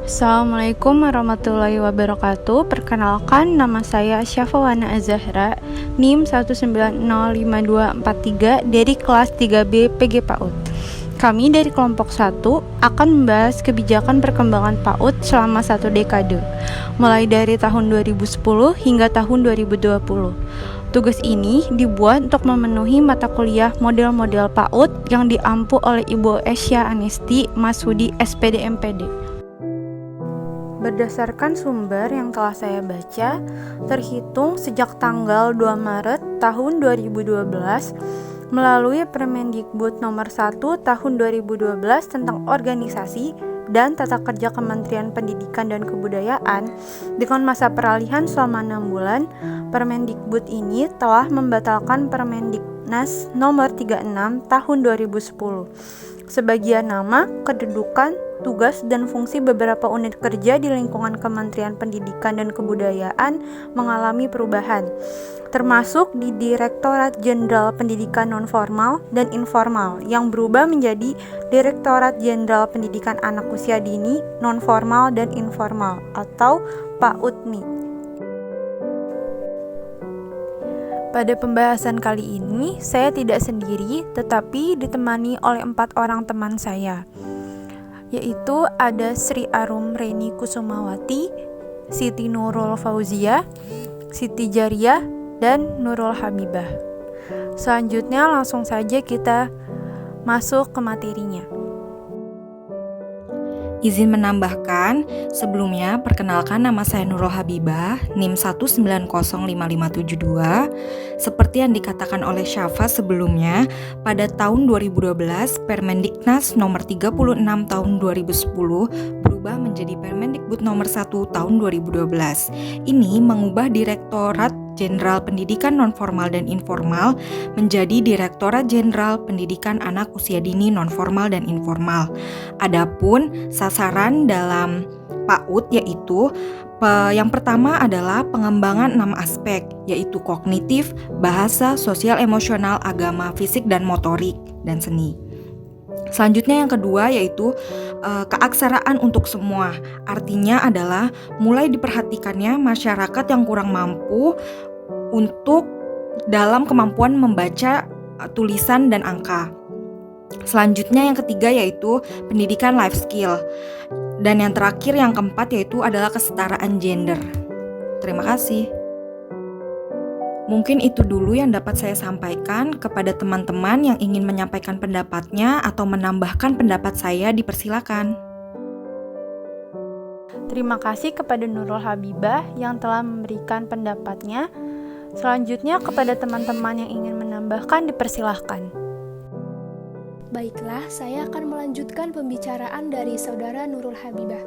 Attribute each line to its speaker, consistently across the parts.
Speaker 1: Assalamualaikum warahmatullahi wabarakatuh. Perkenalkan, nama saya Syafawana Azahra, NIM 1905243 dari kelas 3B PG PAUD. Kami dari kelompok 1 akan membahas kebijakan perkembangan PAUD selama 1 dekade, mulai dari tahun 2010 hingga tahun 2020. Tugas ini dibuat untuk memenuhi mata kuliah model-model PAUD yang diampu oleh Ibu Esya Anesti Masudi SPD MPD. Berdasarkan sumber yang telah saya baca, terhitung sejak tanggal 2 Maret tahun 2012 melalui Permendikbud nomor 1 tahun 2012 tentang organisasi dan tata kerja Kementerian Pendidikan dan Kebudayaan dengan masa peralihan selama 6 bulan, Permendikbud ini telah membatalkan Permendiknas nomor 36 tahun 2010. Sebagian nama, kedudukan, tugas, dan fungsi beberapa unit kerja di lingkungan Kementerian Pendidikan dan Kebudayaan mengalami perubahan, termasuk di Direktorat Jenderal Pendidikan Nonformal dan Informal yang berubah menjadi Direktorat Jenderal Pendidikan Anak Usia Dini, Nonformal dan Informal atau PAUDNI. Pada pembahasan kali ini, saya tidak sendiri, tetapi ditemani oleh 4 orang teman saya, yaitu ada Sri Arum Reni Kusumawati, Siti Nurul Fauzia, Siti Jariah, dan Nurul Habibah. Selanjutnya langsung saja kita masuk ke materinya.
Speaker 2: Izin menambahkan, sebelumnya perkenalkan nama saya Nurul Habibah, NIM 1905572. Seperti yang dikatakan oleh Syafa sebelumnya, pada tahun 2012 Permendiknas nomor 36 tahun 2010 berubah menjadi Permendikbud nomor 1 tahun 2012. Ini mengubah Direktorat Jenderal Pendidikan Nonformal dan Informal menjadi Direktorat Jenderal Pendidikan Anak Usia Dini Nonformal dan Informal. Adapun sasaran dalam PAUD yaitu yang pertama adalah pengembangan 6 aspek, yaitu kognitif, bahasa, sosial emosional, agama, fisik dan motorik, dan seni. Selanjutnya yang kedua yaitu keaksaraan untuk semua. Artinya adalah mulai diperhatikannya masyarakat yang kurang mampu untuk dalam kemampuan membaca tulisan dan angka. Selanjutnya yang ketiga yaitu pendidikan life skill. Dan yang terakhir yang keempat yaitu adalah kesetaraan gender. Terima kasih. Mungkin itu dulu yang dapat saya sampaikan. Kepada teman-teman yang ingin menyampaikan pendapatnya atau menambahkan pendapat saya, dipersilakan.
Speaker 1: Terima kasih kepada Nurul Habibah yang telah memberikan pendapatnya. Selanjutnya kepada teman-teman yang ingin menambahkan, dipersilahkan.
Speaker 3: Baiklah, saya akan melanjutkan pembicaraan dari Saudara Nurul Habibah.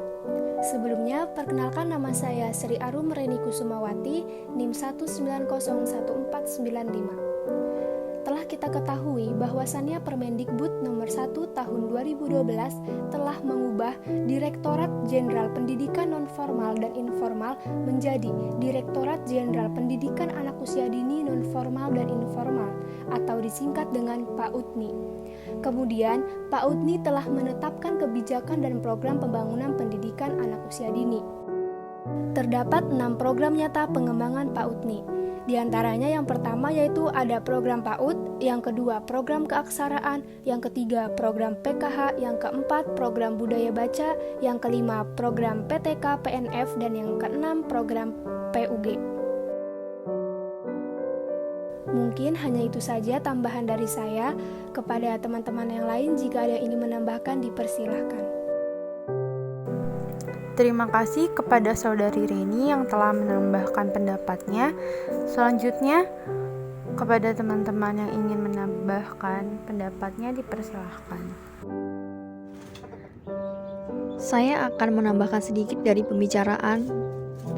Speaker 3: Sebelumnya, perkenalkan nama saya Sri Arum Reni Kusumawati, NIM 1901495. Telah kita ketahui bahwasannya Permendikbud nomor 1 tahun 2012 telah mengubah Direktorat Jenderal Pendidikan Nonformal dan Informal menjadi Direktorat Jenderal Pendidikan Anak Usia Dini Nonformal dan Informal atau disingkat dengan PAUDNI. Kemudian, PAUDNI telah menetapkan kebijakan dan program pembangunan pendidikan anak usia dini. Terdapat 6 program nyata pengembangan PAUDNI. Di antaranya yang pertama yaitu ada program PAUD, yang kedua program keaksaraan, yang ketiga program PKH, yang keempat program budaya baca, yang kelima program PTK PNF, dan yang keenam program PUG. Mungkin hanya itu saja tambahan dari saya. Kepada teman-teman yang lain, jika ada yang ingin menambahkan, dipersilahkan.
Speaker 1: Terima kasih kepada Saudari Reni yang telah menambahkan pendapatnya. Selanjutnya, kepada teman-teman yang ingin menambahkan pendapatnya, dipersilahkan.
Speaker 4: Saya akan menambahkan sedikit dari pembicaraan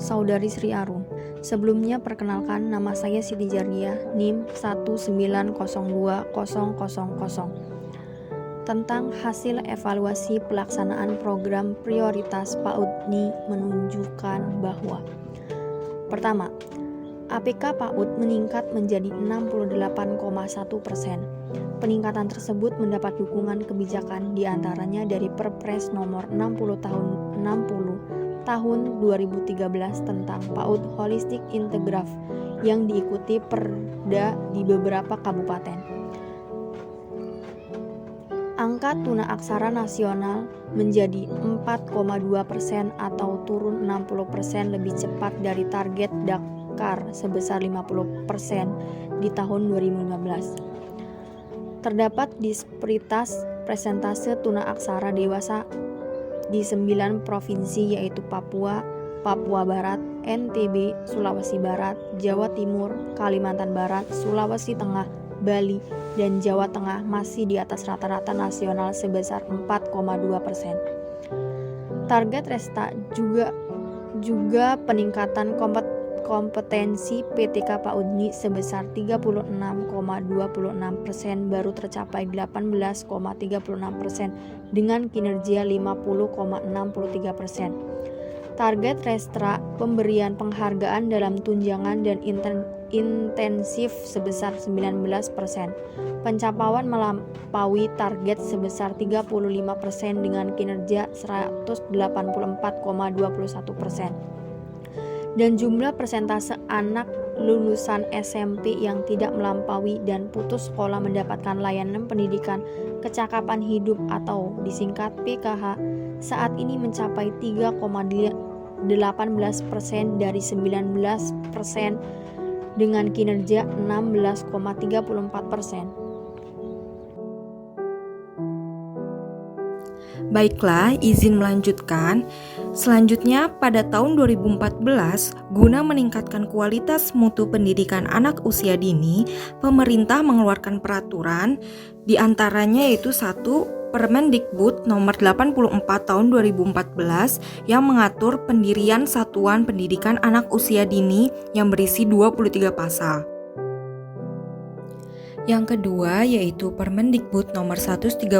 Speaker 4: Saudari Sri Arum. Sebelumnya perkenalkan, nama saya Siti Jariah, NIM 1902000, tentang hasil evaluasi pelaksanaan program prioritas PAUDNI menunjukkan bahwa pertama, APK PAUD meningkat menjadi 68,1%. Peningkatan tersebut mendapat dukungan kebijakan diantaranya dari Perpres nomor 60 tahun 2013 tentang PAUD Holistik Integraf yang diikuti Perda di beberapa kabupaten. Angka tuna aksara nasional menjadi 4,2% atau turun 60% lebih cepat dari target Dakar sebesar 50% di tahun 2015. Terdapat disparitas persentase tuna aksara dewasa di 9 provinsi yaitu Papua, Papua Barat, NTB, Sulawesi Barat, Jawa Timur, Kalimantan Barat, Sulawesi Tengah, Bali, dan Jawa Tengah masih di atas rata-rata nasional sebesar 4,2%. Target Resta juga peningkatan kompetensi PTK PAUDNI sebesar 36,26% baru tercapai 18,36% dengan kinerja 50,63%. Target Restra pemberian penghargaan dalam tunjangan dan intensif sebesar 19%. Pencapaian melampaui target sebesar 35% dengan kinerja 184,21%. Dan jumlah persentase anak lulusan SMP yang tidak melampaui dan putus sekolah mendapatkan layanan pendidikan kecakapan hidup atau disingkat PKH saat ini mencapai 3,18% dari 19% dengan kinerja 16,34%.
Speaker 2: Baiklah, izin melanjutkan. Selanjutnya, pada tahun 2014, guna meningkatkan kualitas mutu pendidikan anak usia dini, pemerintah mengeluarkan peraturan, di antaranya yaitu 1. Permendikbud nomor 84 tahun 2014 yang mengatur pendirian satuan pendidikan anak usia dini yang berisi 23 pasal. Yang kedua yaitu Permendikbud nomor 137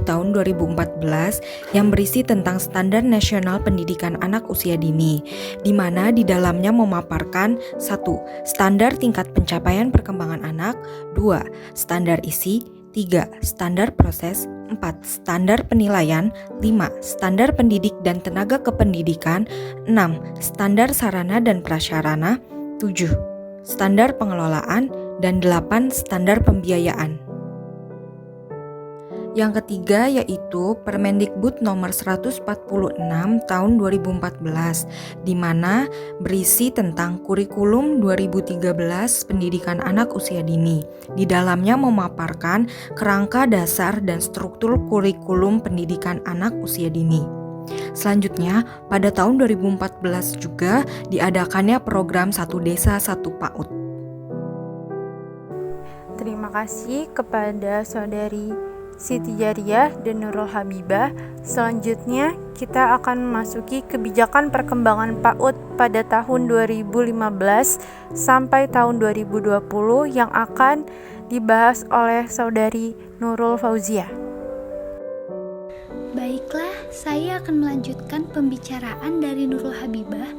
Speaker 2: tahun 2014 yang berisi tentang Standar Nasional Pendidikan Anak Usia Dini, di mana di dalamnya memaparkan 1. Standar tingkat pencapaian perkembangan anak, 2. Standar isi, 3. Standar proses, 4. Standar penilaian, 5. Standar pendidik dan tenaga kependidikan, 6. Standar sarana dan prasarana, 7. Standar pengelolaan, dan 8. Standar pembiayaan. Yang ketiga yaitu Permendikbud nomor 146 tahun 2014 di mana berisi tentang kurikulum 2013 pendidikan anak usia dini. Di dalamnya memaparkan kerangka dasar dan struktur kurikulum pendidikan anak usia dini. Selanjutnya, pada tahun 2014 juga diadakannya program Satu Desa Satu PAUD.
Speaker 1: Terima kasih kepada Saudari Siti Jariah dan Nurul Habibah. Selanjutnya kita akan memasuki kebijakan perkembangan PAUD pada tahun 2015 sampai tahun 2020 yang akan dibahas oleh Saudari Nurul Fauziah.
Speaker 5: Baiklah, saya akan melanjutkan pembicaraan dari Nurul Habibah.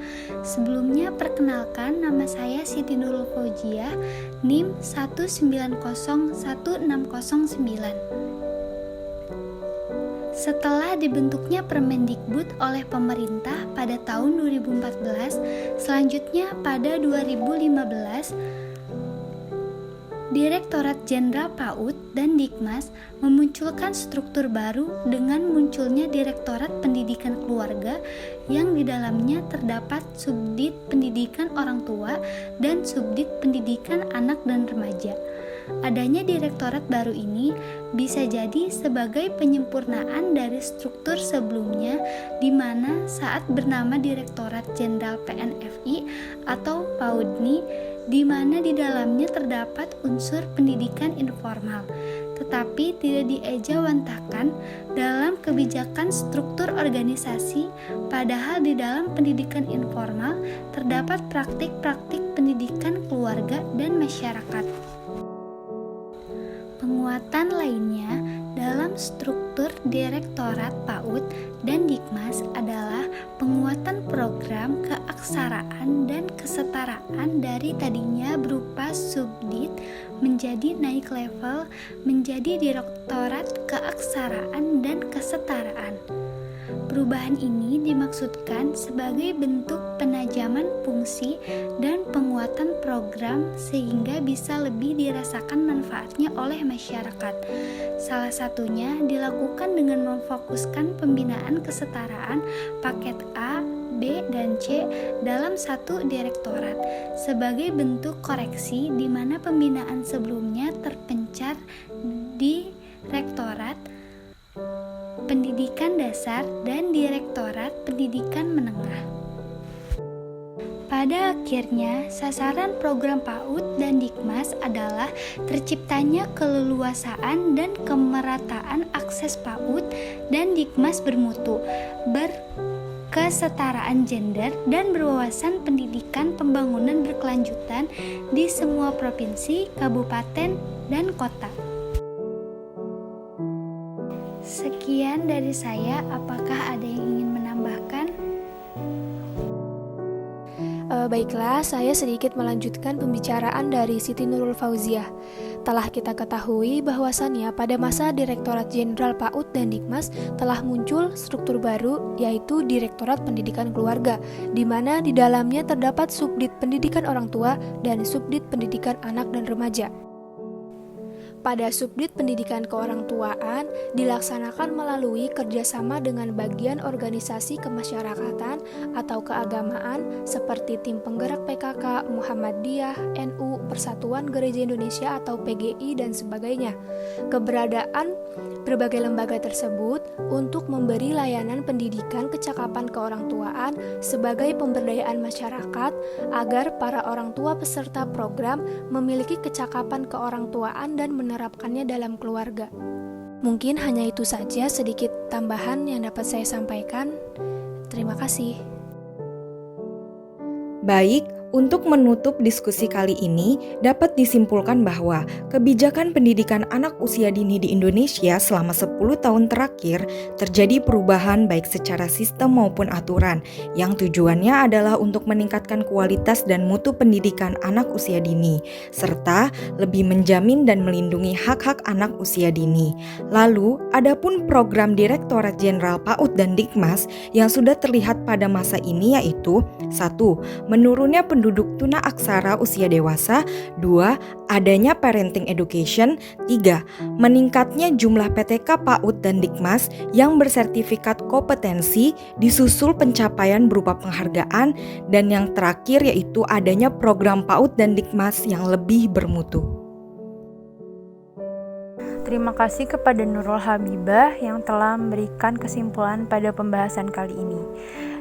Speaker 5: Sebelumnya perkenalkan, nama saya Siti Nurul Fauziah, NIM 1901609. Setelah dibentuknya Permendikbud oleh pemerintah pada tahun 2014, selanjutnya pada 2015, Direktorat Jenderal PAUD dan Dikmas memunculkan struktur baru dengan munculnya Direktorat Pendidikan Keluarga yang di dalamnya terdapat Subdit Pendidikan Orang Tua dan Subdit Pendidikan Anak dan Remaja. Adanya direktorat baru ini bisa jadi sebagai penyempurnaan dari struktur sebelumnya di mana saat bernama Direktorat Jenderal PNFI atau PAUDNI di mana di dalamnya terdapat unsur pendidikan informal, tetapi tidak diejawantahkan dalam kebijakan struktur organisasi, padahal di dalam pendidikan informal terdapat praktik-praktik pendidikan keluarga dan masyarakat. Penguatan lainnya dalam struktur Direktorat PAUD dan Dikmas adalah penguatan program keaksaraan dan kesetaraan dari tadinya berupa subdit menjadi naik level menjadi Direktorat Keaksaraan dan Kesetaraan. Perubahan ini dimaksudkan sebagai bentuk penajaman fungsi dan penguatan program sehingga bisa lebih dirasakan manfaatnya oleh masyarakat. Salah satunya dilakukan dengan memfokuskan pembinaan kesetaraan paket A, B, dan C dalam satu direktorat sebagai bentuk koreksi di mana pembinaan sebelumnya terpencar di Rektorat Pendidikan Dasar dan Direktorat Pendidikan Menengah. Pada akhirnya, sasaran program PAUD dan Dikmas adalah terciptanya keleluasaan dan kemerataan akses PAUD dan Dikmas bermutu, berkesetaraan gender, dan berwawasan pendidikan pembangunan berkelanjutan di semua provinsi, kabupaten, dan kota. Sekian dari saya, apakah ada yang ingin menambahkan?
Speaker 3: Baiklah, saya sedikit melanjutkan pembicaraan dari Siti Nurul Fauziah. Telah kita ketahui bahwasannya pada masa Direktorat Jenderal PAUD dan Dikmas telah muncul struktur baru, yaitu Direktorat Pendidikan Keluarga, di mana di dalamnya terdapat subdit pendidikan orang tua dan subdit pendidikan anak dan remaja. Pada subdit pendidikan keorangtuaan dilaksanakan melalui kerjasama dengan bagian organisasi kemasyarakatan atau keagamaan seperti tim penggerak PKK, Muhammadiyah, NU, Persatuan Gereja Indonesia atau PGI dan sebagainya. Keberadaan berbagai lembaga tersebut untuk memberi layanan pendidikan kecakapan keorangtuaan sebagai pemberdayaan masyarakat agar para orang tua peserta program memiliki kecakapan keorangtuaan dan menerapkannya dalam keluarga. Mungkin hanya itu saja sedikit tambahan yang dapat saya sampaikan. Terima kasih.
Speaker 2: Baik, untuk menutup diskusi kali ini, dapat disimpulkan bahwa kebijakan pendidikan anak usia dini di Indonesia selama 10 tahun terakhir terjadi perubahan baik secara sistem maupun aturan, yang tujuannya adalah untuk meningkatkan kualitas dan mutu pendidikan anak usia dini, serta lebih menjamin dan melindungi hak-hak anak usia dini. Lalu, adapun program Direktorat Jenderal PAUD dan Dikmas yang sudah terlihat pada masa ini yaitu 1. Menurunnya penduduk tuna aksara usia dewasa. 2. Adanya parenting education. 3. Meningkatnya jumlah PTK PAUD dan Dikmas yang bersertifikat kompetensi disusul pencapaian berupa penghargaan. Dan yang terakhir yaitu adanya program PAUD dan Dikmas yang lebih bermutu.
Speaker 1: Terima kasih kepada Nurul Habibah yang telah memberikan kesimpulan pada pembahasan kali ini.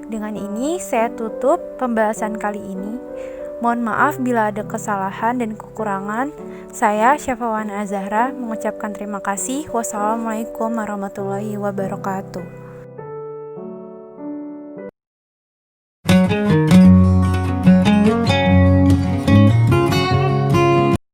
Speaker 1: Dengan ini saya tutup pembahasan kali ini. Mohon maaf bila ada kesalahan dan kekurangan. Saya Syafawana Azahra mengucapkan terima kasih. Wassalamualaikum warahmatullahi wabarakatuh.